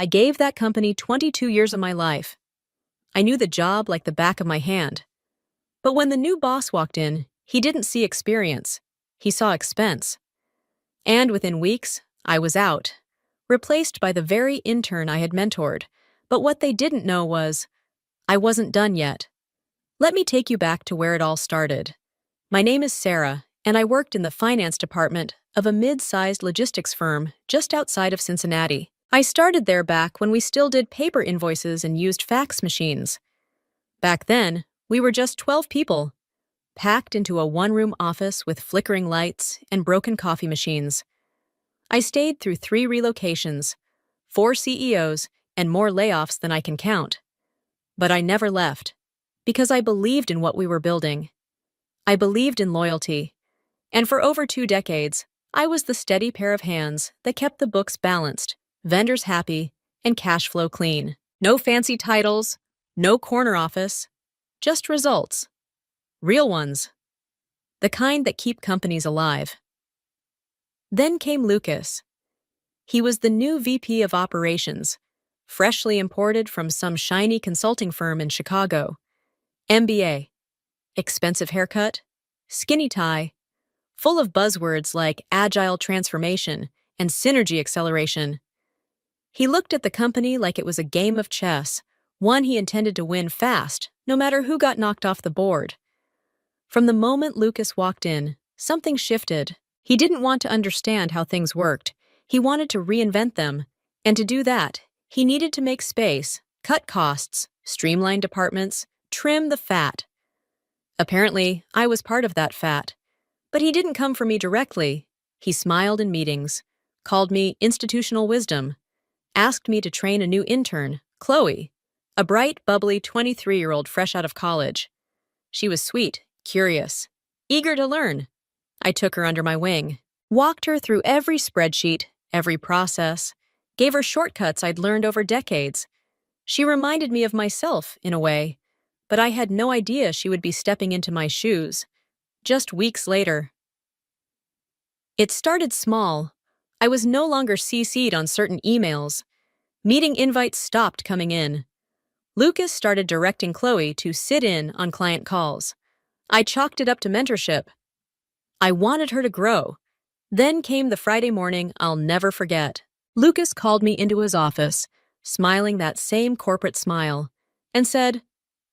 I gave that company 22 years of my life. I knew the job like the back of my hand. But when the new boss walked in, he didn't see experience. He saw expense. And within weeks, I was out, replaced by the very intern I had mentored. But what they didn't know was, I wasn't done yet. Let me take you back to where it all started. My name is Sarah, and I worked in the finance department of a mid-sized logistics firm just outside of Cincinnati. I started there back when we still did paper invoices and used fax machines. Back then, we were just 12 people, packed into a one-room office with flickering lights and broken coffee machines. I stayed through 3 relocations, 4 CEOs, and more layoffs than I can count. But I never left, because I believed in what we were building. I believed in loyalty. And for over 2 decades, I was the steady pair of hands that kept the books balanced, vendors happy, and cash flow clean. No fancy titles, no corner office, just results. Real ones. The kind that keep companies alive. Then came Lucas. He was the new VP of Operations, freshly imported from some shiny consulting firm in Chicago. MBA. Expensive haircut, skinny tie, full of buzzwords like agile transformation and synergy acceleration. He looked at the company like it was a game of chess, one he intended to win fast, no matter who got knocked off the board. From the moment Lucas walked in, something shifted. He didn't want to understand how things worked. He wanted to reinvent them. And to do that, he needed to make space, cut costs, streamline departments, trim the fat. Apparently, I was part of that fat. But he didn't come for me directly. He smiled in meetings, called me institutional wisdom, asked me to train a new intern, Chloe, a bright, bubbly 23-year-old fresh out of college. She was sweet, curious, eager to learn. I took her under my wing, walked her through every spreadsheet, every process, gave her shortcuts I'd learned over decades. She reminded me of myself, in a way, but I had no idea she would be stepping into my shoes. Just weeks later. It started small. I was no longer CC'd on certain emails. Meeting invites stopped coming in. Lucas started directing Chloe to sit in on client calls. I chalked it up to mentorship. I wanted her to grow. Then came the Friday morning I'll never forget. Lucas called me into his office, smiling that same corporate smile, and said,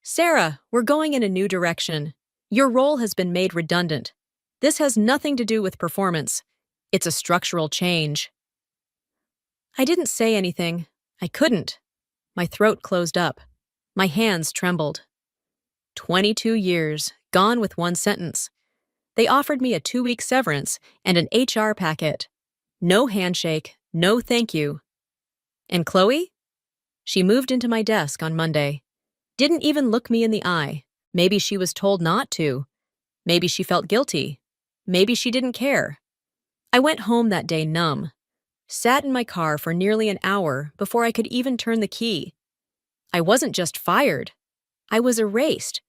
"Sarah, we're going in a new direction. Your role has been made redundant. This has nothing to do with performance. It's a structural change." I didn't say anything. I couldn't. My throat closed up. My hands trembled. 22 years, gone with one sentence. They offered me a 2-week severance and an HR packet. No handshake, no thank you. And Chloe? She moved into my desk on Monday. Didn't even look me in the eye. Maybe she was told not to. Maybe she felt guilty. Maybe she didn't care. I went home that day numb. Sat in my car for nearly an hour before I could even turn the key. I wasn't just fired. I was erased.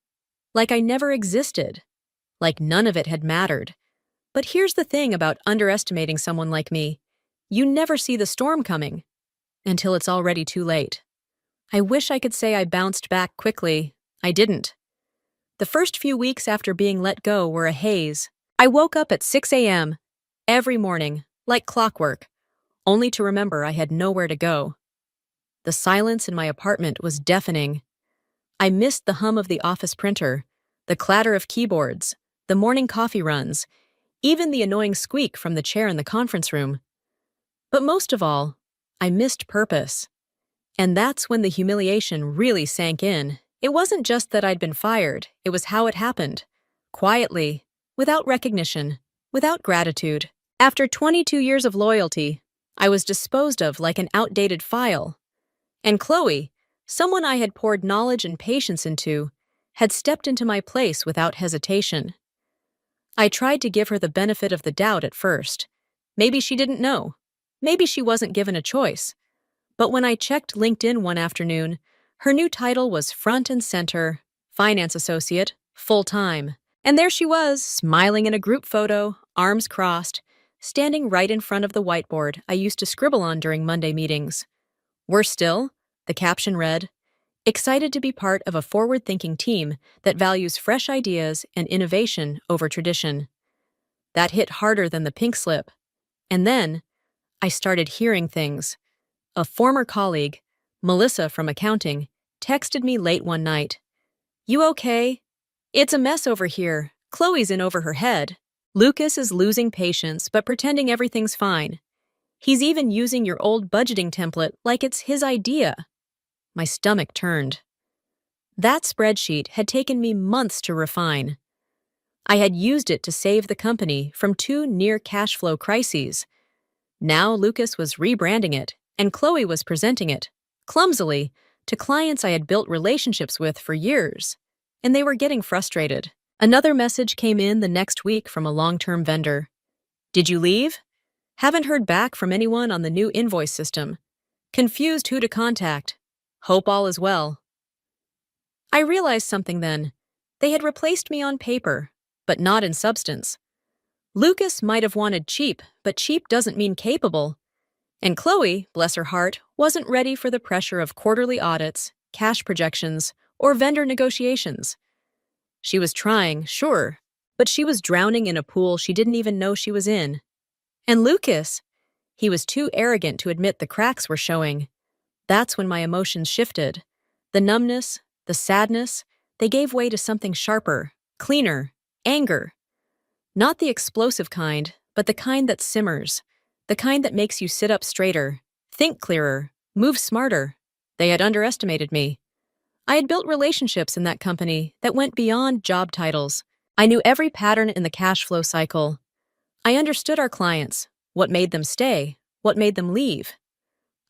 Like I never existed. Like none of it had mattered. But here's the thing about underestimating someone like me. You never see the storm coming. Until it's already too late. I wish I could say I bounced back quickly. I didn't. The first few weeks after being let go were a haze. I woke up at 6 a.m. every morning, like clockwork, only to remember I had nowhere to go. The silence in my apartment was deafening. I missed the hum of the office printer, the clatter of keyboards, the morning coffee runs, even the annoying squeak from the chair in the conference room. But most of all, I missed purpose. And that's when the humiliation really sank in. It wasn't just that I'd been fired, it was how it happened. Quietly, without recognition, without gratitude. After 22 years of loyalty, I was disposed of like an outdated file. And Chloe, someone I had poured knowledge and patience into, had stepped into my place without hesitation. I tried to give her the benefit of the doubt at first. Maybe she didn't know. Maybe she wasn't given a choice. But when I checked LinkedIn one afternoon, her new title was front and center, finance associate, full-time. And there she was, smiling in a group photo, arms crossed, standing right in front of the whiteboard I used to scribble on during Monday meetings. Worse still, the caption read, "Excited to be part of a forward-thinking team that values fresh ideas and innovation over tradition." That hit harder than the pink slip. And then, I started hearing things. A former colleague, Melissa from accounting, texted me late one night. "You okay? It's a mess over here. Chloe's in over her head. Lucas is losing patience but pretending everything's fine. He's even using your old budgeting template like it's his idea." My stomach turned. That spreadsheet had taken me months to refine. I had used it to save the company from two near cash flow crises. Now Lucas was rebranding it, and Chloe was presenting it, clumsily, to clients I had built relationships with for years, and they were getting frustrated. Another message came in the next week from a long-term vendor. "Did you leave? Haven't heard back from anyone on the new invoice system. Confused who to contact. Hope all is well." I realized something then. They had replaced me on paper, but not in substance. Lucas might have wanted cheap, but cheap doesn't mean capable. And Chloe, bless her heart, wasn't ready for the pressure of quarterly audits, cash projections, or vendor negotiations. She was trying, sure, but she was drowning in a pool she didn't even know she was in. And Lucas, he was too arrogant to admit the cracks were showing. That's when my emotions shifted. The numbness, the sadness, they gave way to something sharper, cleaner, anger. Not the explosive kind, but the kind that simmers, the kind that makes you sit up straighter, think clearer, move smarter. They had underestimated me. I had built relationships in that company that went beyond job titles. I knew every pattern in the cash flow cycle. I understood our clients, what made them stay, what made them leave.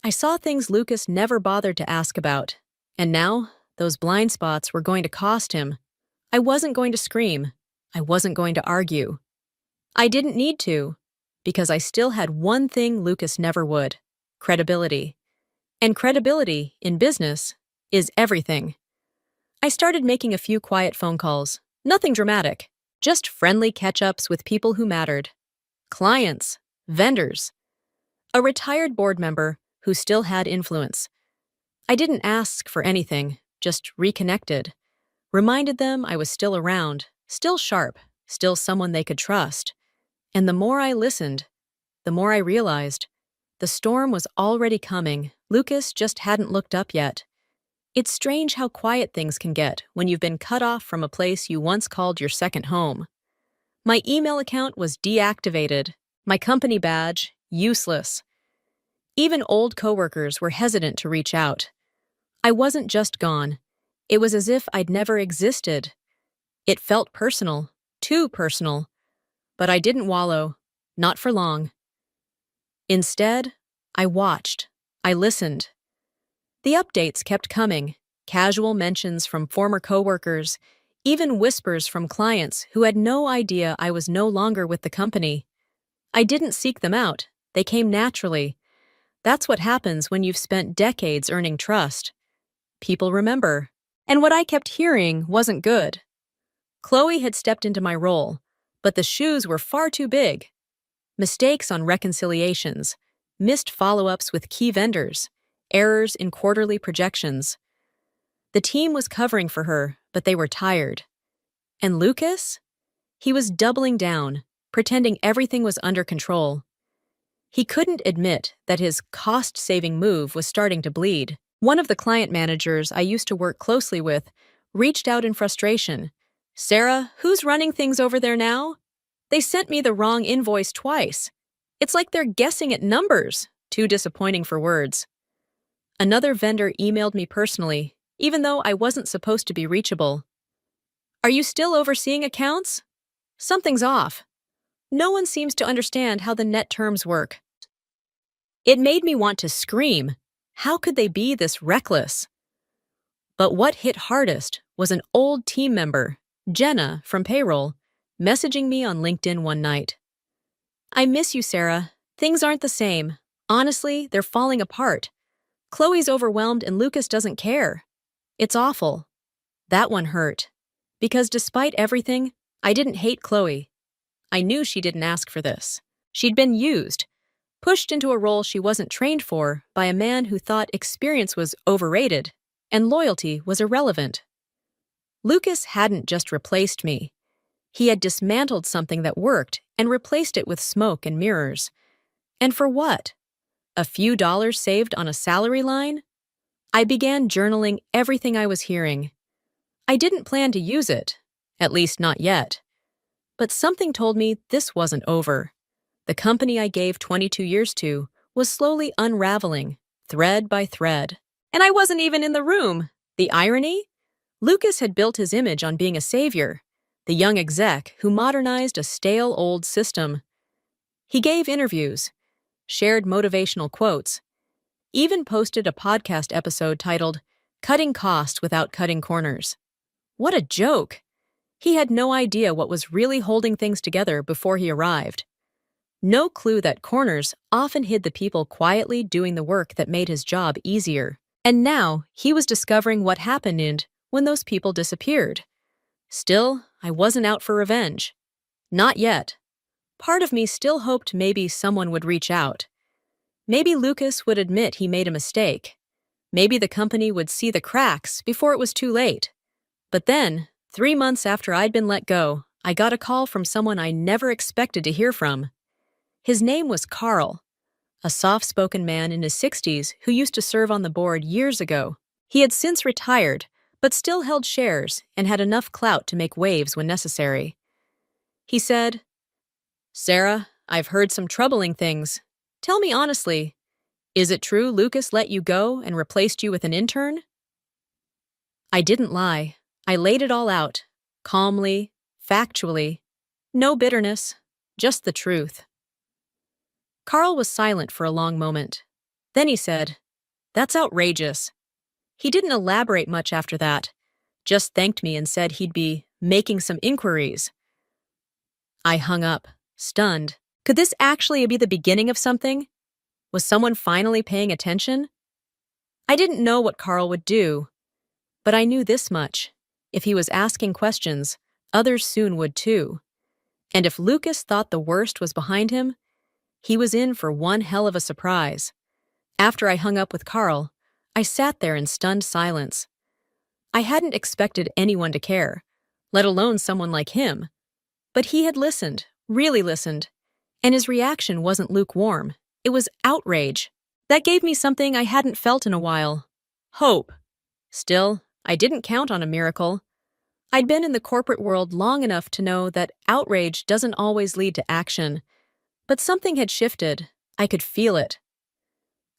I saw things Lucas never bothered to ask about, and now those blind spots were going to cost him. I wasn't going to scream. I wasn't going to argue. I didn't need to, because I still had one thing Lucas never would: credibility. And credibility, in business, is everything. I started making a few quiet phone calls, nothing dramatic, just friendly catch-ups with people who mattered. Clients, vendors, a retired board member who still had influence. I didn't ask for anything, just reconnected. Reminded them I was still around, still sharp, still someone they could trust. And the more I listened, the more I realized the storm was already coming. Lucas just hadn't looked up yet. It's strange how quiet things can get when you've been cut off from a place you once called your second home. My email account was deactivated, my company badge useless. Even old coworkers were hesitant to reach out. I wasn't just gone. It was as if I'd never existed. It felt personal, too personal. But I didn't wallow, not for long. Instead, I watched. I listened. The updates kept coming, casual mentions from former coworkers, even whispers from clients who had no idea I was no longer with the company. I didn't seek them out. They came naturally. That's what happens when you've spent decades earning trust. People remember. And what I kept hearing wasn't good. Chloe had stepped into my role, but the shoes were far too big. Mistakes on reconciliations, missed follow-ups with key vendors, errors in quarterly projections. The team was covering for her, but they were tired. And Lucas? He was doubling down, pretending everything was under control. He couldn't admit that his cost-saving move was starting to bleed. One of the client managers I used to work closely with reached out in frustration. "Sarah, who's running things over there now? They sent me the wrong invoice twice. It's like they're guessing at numbers." Too disappointing for words. Another vendor emailed me personally, even though I wasn't supposed to be reachable. "Are you still overseeing accounts? Something's off. No one seems to understand how the net terms work." It made me want to scream. How could they be this reckless? But what hit hardest was an old team member, Jenna from payroll, messaging me on LinkedIn one night. "I miss you, Sarah. Things aren't the same. Honestly, they're falling apart. Chloe's overwhelmed and Lucas doesn't care. It's awful." That one hurt. Because despite everything, I didn't hate Chloe. I knew she didn't ask for this. She'd been used, pushed into a role she wasn't trained for by a man who thought experience was overrated and loyalty was irrelevant. Lucas hadn't just replaced me. He had dismantled something that worked and replaced it with smoke and mirrors. And for what? A few dollars saved on a salary line? I began journaling everything I was hearing. I didn't plan to use it, at least not yet. But something told me this wasn't over. The company I gave 22 years to was slowly unraveling, thread by thread. And I wasn't even in the room. The irony? Lucas had built his image on being a savior, the young exec who modernized a stale old system. He gave interviews, shared motivational quotes, even posted a podcast episode titled, "Cutting Costs Without Cutting Corners." What a joke! He had no idea what was really holding things together before he arrived. No clue that corners often hid the people quietly doing the work that made his job easier. And now he was discovering what happened when those people disappeared. Still, I wasn't out for revenge. Not yet. Part of me still hoped maybe someone would reach out. Maybe Lucas would admit he made a mistake. Maybe the company would see the cracks before it was too late. But then, 3 months after I'd been let go, I got a call from someone I never expected to hear from. His name was Carl, a soft-spoken man in his 60s who used to serve on the board years ago. He had since retired, but still held shares and had enough clout to make waves when necessary. He said, "Sarah, I've heard some troubling things. Tell me honestly, is it true Lucas let you go and replaced you with an intern?" I didn't lie. I laid it all out, calmly, factually. No bitterness, just the truth. Carl was silent for a long moment. Then he said, "That's outrageous." He didn't elaborate much after that, just thanked me and said he'd be making some inquiries. I hung up, stunned. Could this actually be the beginning of something? Was someone finally paying attention? I didn't know what Carl would do, but I knew this much. If he was asking questions, others soon would too. And if Lucas thought the worst was behind him, he was in for one hell of a surprise. After I hung up with Carl, I sat there in stunned silence. I hadn't expected anyone to care, let alone someone like him. But he had listened, really listened, and his reaction wasn't lukewarm. It was outrage. That gave me something I hadn't felt in a while. Hope. Still, I didn't count on a miracle. I'd been in the corporate world long enough to know that outrage doesn't always lead to action. But something had shifted. I could feel it.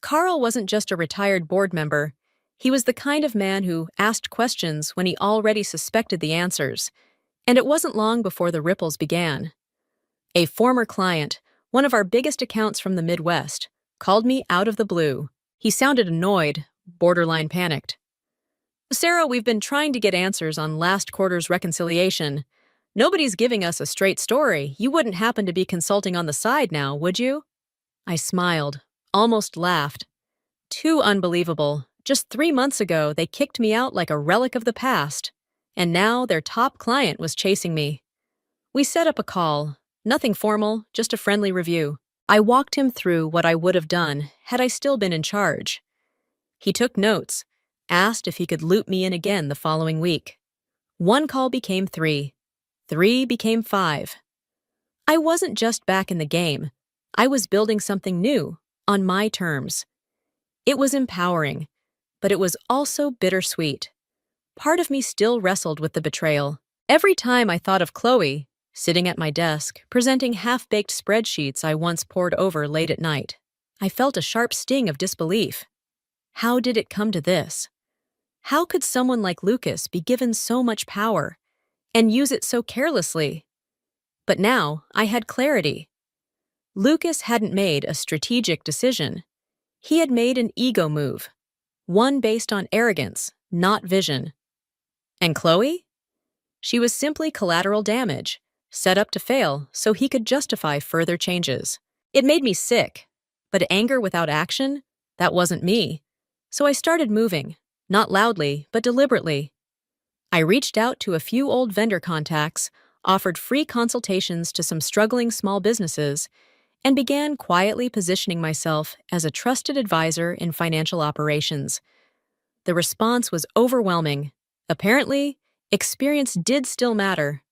Carl wasn't just a retired board member. He was the kind of man who asked questions when he already suspected the answers, and it wasn't long before the ripples began. A former client, one of our biggest accounts from the Midwest, called me out of the blue. He sounded annoyed, borderline panicked. "Sarah, we've been trying to get answers on last quarter's reconciliation. Nobody's giving us a straight story. You wouldn't happen to be consulting on the side now, would you?" I smiled, almost laughed. Too unbelievable. Just 3 months ago, they kicked me out like a relic of the past. And now their top client was chasing me. We set up a call. Nothing formal, just a friendly review. I walked him through what I would have done had I still been in charge. He took notes, asked if he could loop me in again the following week. 1 call became 3. 3 became 5. I wasn't just back in the game. I was building something new, on my terms. It was empowering, but it was also bittersweet. Part of me still wrestled with the betrayal. Every time I thought of Chloe, sitting at my desk, presenting half-baked spreadsheets I once pored over late at night, I felt a sharp sting of disbelief. How did it come to this? How could someone like Lucas be given so much power and use it so carelessly? But now I had clarity. Lucas hadn't made a strategic decision. He had made an ego move, one based on arrogance, not vision. And Chloe? She was simply collateral damage, set up to fail so he could justify further changes. It made me sick, but anger without action? That wasn't me. So I started moving, not loudly, but deliberately. I reached out to a few old vendor contacts, offered free consultations to some struggling small businesses, and began quietly positioning myself as a trusted advisor in financial operations. The response was overwhelming. Apparently, experience did still matter.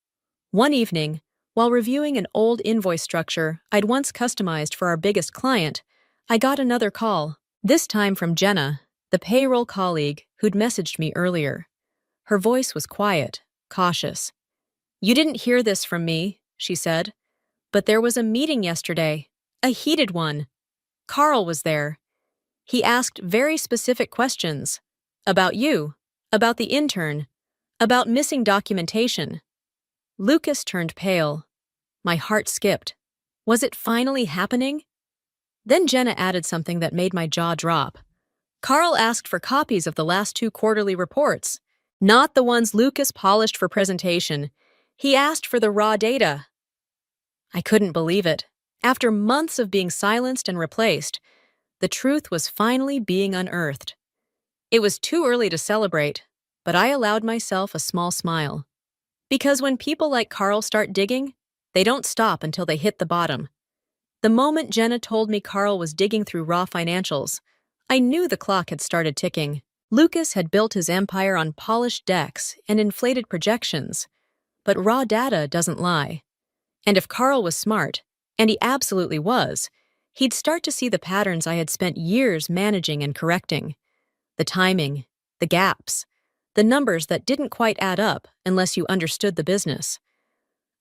One evening, while reviewing an old invoice structure I'd once customized for our biggest client, I got another call, this time from Jenna, the payroll colleague who'd messaged me earlier. Her voice was quiet, cautious. "You didn't hear this from me," she said, "but there was a meeting yesterday, a heated one. Carl was there. He asked very specific questions. About you, about the intern, about missing documentation." Lucas turned pale. My heart skipped. Was it finally happening? Then Jenna added something that made my jaw drop. Carl asked for copies of the last 2 quarterly reports, not the ones Lucas polished for presentation. He asked for the raw data. I couldn't believe it. After months of being silenced and replaced, the truth was finally being unearthed. It was too early to celebrate, but I allowed myself a small smile. Because when people like Carl start digging, they don't stop until they hit the bottom. The moment Jenna told me Carl was digging through raw financials, I knew the clock had started ticking. Lucas had built his empire on polished decks and inflated projections, but raw data doesn't lie. And if Carl was smart, and he absolutely was, he'd start to see the patterns I had spent years managing and correcting. The timing, the gaps, the numbers that didn't quite add up unless you understood the business.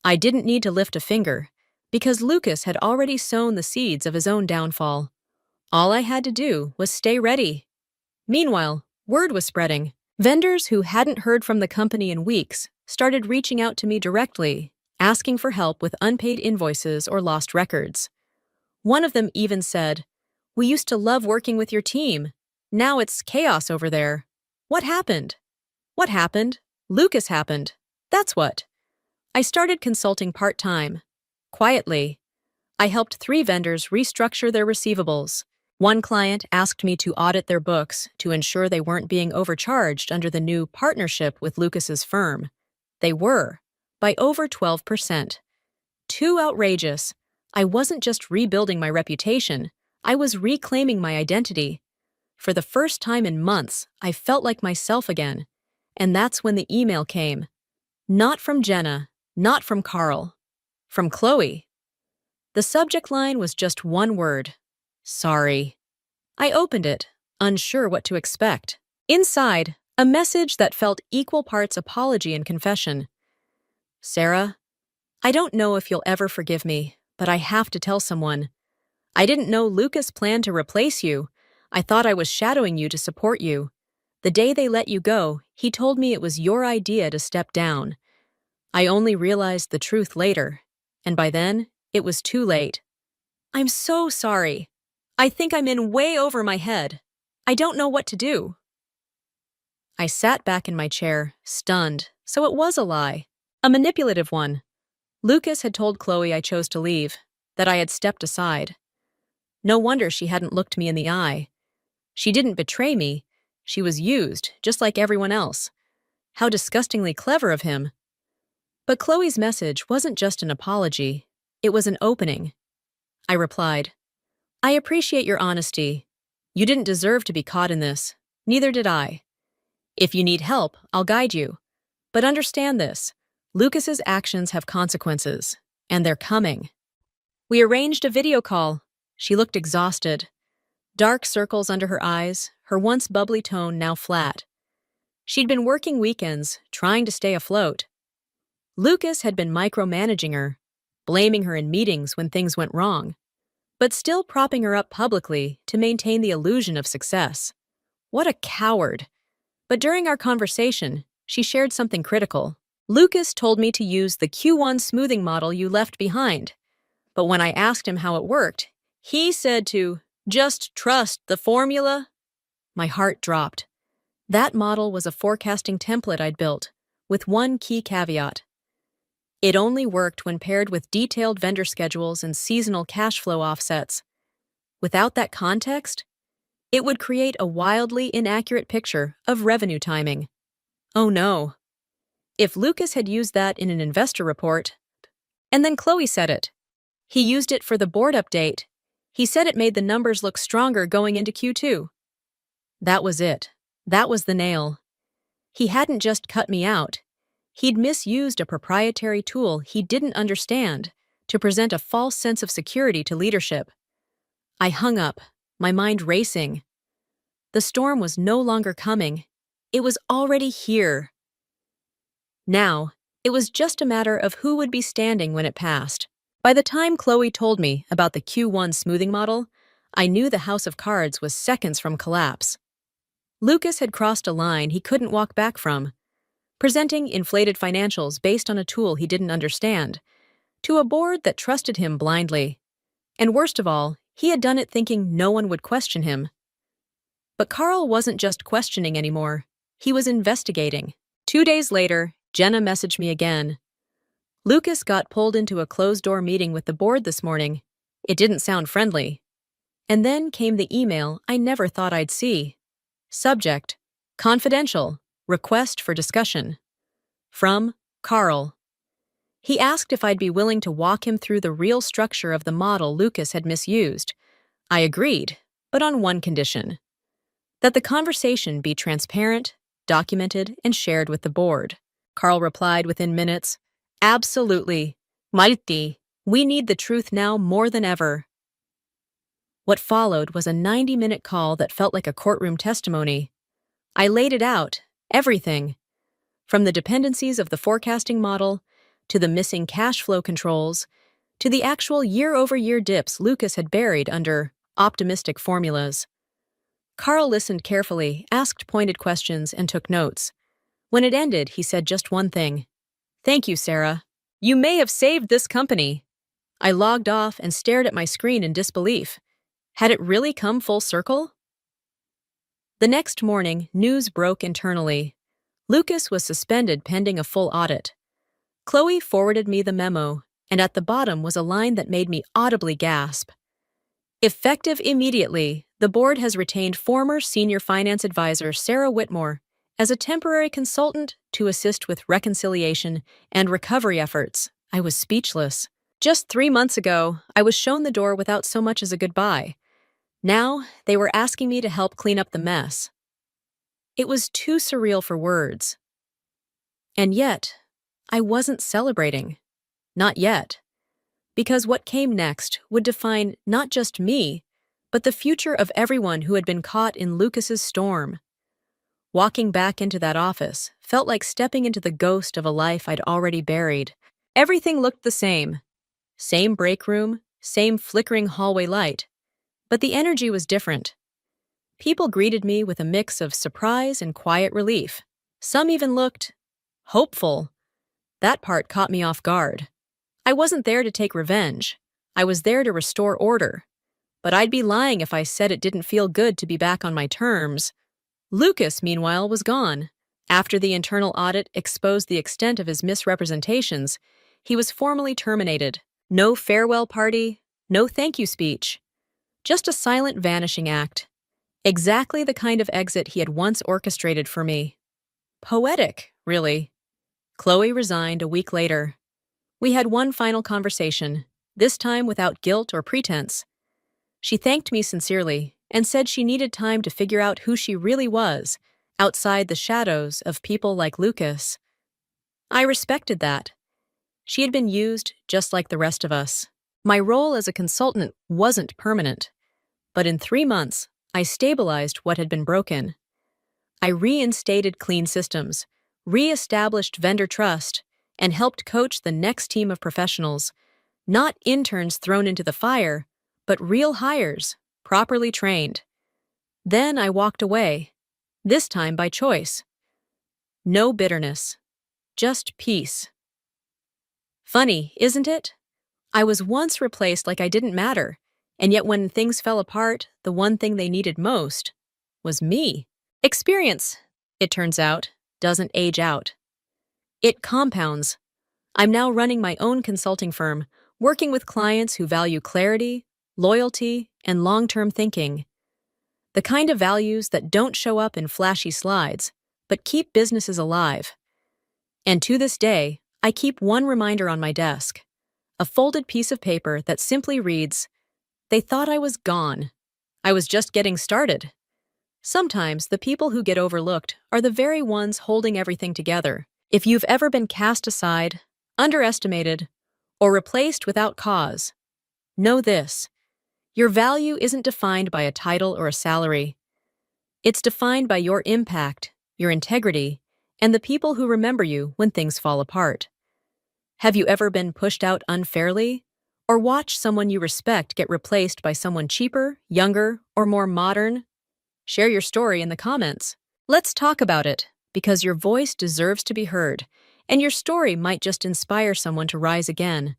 I didn't need to lift a finger, because Lucas had already sown the seeds of his own downfall. All I had to do was stay ready. Meanwhile, word was spreading. Vendors who hadn't heard from the company in weeks started reaching out to me directly, asking for help with unpaid invoices or lost records. One of them even said, "We used to love working with your team. Now it's chaos over there. What happened?" What happened? Lucas happened. That's what. I started consulting part-time. Quietly, I helped 3 vendors restructure their receivables. One client asked me to audit their books to ensure they weren't being overcharged under the new partnership with Lucas's firm. They were, by over 12%. Too outrageous. I wasn't just rebuilding my reputation, I was reclaiming my identity. For the first time in months, I felt like myself again. And that's when the email came. Not from Jenna, not from Carl. From Chloe. The subject line was just one word. Sorry. I opened it, unsure what to expect. Inside, a message that felt equal parts apology and confession. "Sarah, I don't know if you'll ever forgive me, but I have to tell someone. I didn't know Lucas planned to replace you. I thought I was shadowing you to support you. The day they let you go, he told me it was your idea to step down. I only realized the truth later, and by then, it was too late. I'm so sorry. I think I'm in way over my head. I don't know what to do." I sat back in my chair, stunned, so it was a lie. A manipulative one. Lucas had told Chloe I chose to leave, that I had stepped aside. No wonder she hadn't looked me in the eye. She didn't betray me. She was used, just like everyone else. How disgustingly clever of him. But Chloe's message wasn't just an apology. It was an opening. I replied, "I appreciate your honesty. You didn't deserve to be caught in this. Neither did I. If you need help, I'll guide you. But understand this. Lucas's actions have consequences, and they're coming." We arranged a video call. She looked exhausted. Dark circles under her eyes, her once bubbly tone now flat. She'd been working weekends, trying to stay afloat. Lucas had been micromanaging her, blaming her in meetings when things went wrong, but still propping her up publicly to maintain the illusion of success. What a coward. But during our conversation, she shared something critical. "Lucas told me to use the Q1 smoothing model you left behind. But when I asked him how it worked, he said to just trust the formula." My heart dropped. That model was a forecasting template I'd built, with one key caveat. It only worked when paired with detailed vendor schedules and seasonal cash flow offsets. Without that context, it would create a wildly inaccurate picture of revenue timing. Oh no. If Lucas had used that in an investor report, and then Chloe said it. He used it for the board update. He said it made the numbers look stronger going into Q2. That was it. That was the nail. He hadn't just cut me out. He'd misused a proprietary tool he didn't understand to present a false sense of security to leadership. I hung up, my mind racing. The storm was no longer coming. It was already here. Now, it was just a matter of who would be standing when it passed. By the time Chloe told me about the Q1 smoothing model, I knew the house of cards was seconds from collapse. Lucas had crossed a line he couldn't walk back from, presenting inflated financials based on a tool he didn't understand, to a board that trusted him blindly. And worst of all, he had done it thinking no one would question him. But Carl wasn't just questioning anymore. He was investigating. 2 days later, Jenna messaged me again. Lucas got pulled into a closed-door meeting with the board this morning. It didn't sound friendly. And then came the email I never thought I'd see. Subject: confidential, request for discussion. From Carl. He asked if I'd be willing to walk him through the real structure of the model Lucas had misused. I agreed, but on one condition: that the conversation be transparent, documented, and shared with the board. Carl replied within minutes, "Absolutely. Marti, we need the truth now more than ever." What followed was a 90-minute call that felt like a courtroom testimony. I laid it out, everything, from the dependencies of the forecasting model, to the missing cash flow controls, to the actual year-over-year dips Lucas had buried under optimistic formulas. Carl listened carefully, asked pointed questions, and took notes. When it ended, he said just one thing: "Thank you, Sarah. You may have saved this company." I logged off and stared at my screen in disbelief. Had it really come full circle? The next morning, news broke internally. Lucas was suspended pending a full audit. Chloe forwarded me the memo, and at the bottom was a line that made me audibly gasp. Effective immediately, the board has retained former senior finance advisor Sarah Whitmore as a temporary consultant to assist with reconciliation and recovery efforts. I was speechless. Just 3 months ago, I was shown the door without so much as a goodbye. Now, they were asking me to help clean up the mess. It was too surreal for words. And yet, I wasn't celebrating. Not yet. Because what came next would define not just me, but the future of everyone who had been caught in Lucas's storm. Walking back into that office felt like stepping into the ghost of a life I'd already buried. Everything looked the same. Same break room, same flickering hallway light. But the energy was different. People greeted me with a mix of surprise and quiet relief. Some even looked hopeful. That part caught me off guard. I wasn't there to take revenge. I was there to restore order. But I'd be lying if I said it didn't feel good to be back on my terms. Lucas, meanwhile, was gone. After the internal audit exposed the extent of his misrepresentations, he was formally terminated. No farewell party, no thank you speech. Just a silent vanishing act. Exactly the kind of exit he had once orchestrated for me. Poetic, really. Chloe resigned a week later. We had one final conversation, this time without guilt or pretense. She thanked me sincerely and said she needed time to figure out who she really was, outside the shadows of people like Lucas. I respected that. She had been used just like the rest of us. My role as a consultant wasn't permanent. But in 3 months, I stabilized what had been broken. I reinstated clean systems, re-established vendor trust, and helped coach the next team of professionals, not interns thrown into the fire, but real hires, properly trained. Then I walked away, this time by choice. No bitterness, just peace. Funny, isn't it? I was once replaced like I didn't matter. And yet when things fell apart, the one thing they needed most was me. Experience, it turns out, doesn't age out. It compounds. I'm now running my own consulting firm, working with clients who value clarity, loyalty, and long-term thinking. The kind of values that don't show up in flashy slides, but keep businesses alive. And to this day, I keep one reminder on my desk. A folded piece of paper that simply reads, "They thought I was gone. I was just getting started." Sometimes the people who get overlooked are the very ones holding everything together. If you've ever been cast aside, underestimated, or replaced without cause, know this: your value isn't defined by a title or a salary. It's defined by your impact, your integrity, and the people who remember you when things fall apart. Have you ever been pushed out unfairly? Or watched someone you respect get replaced by someone cheaper, younger, or more modern? Share your story in the comments. Let's talk about it, because your voice deserves to be heard, and your story might just inspire someone to rise again.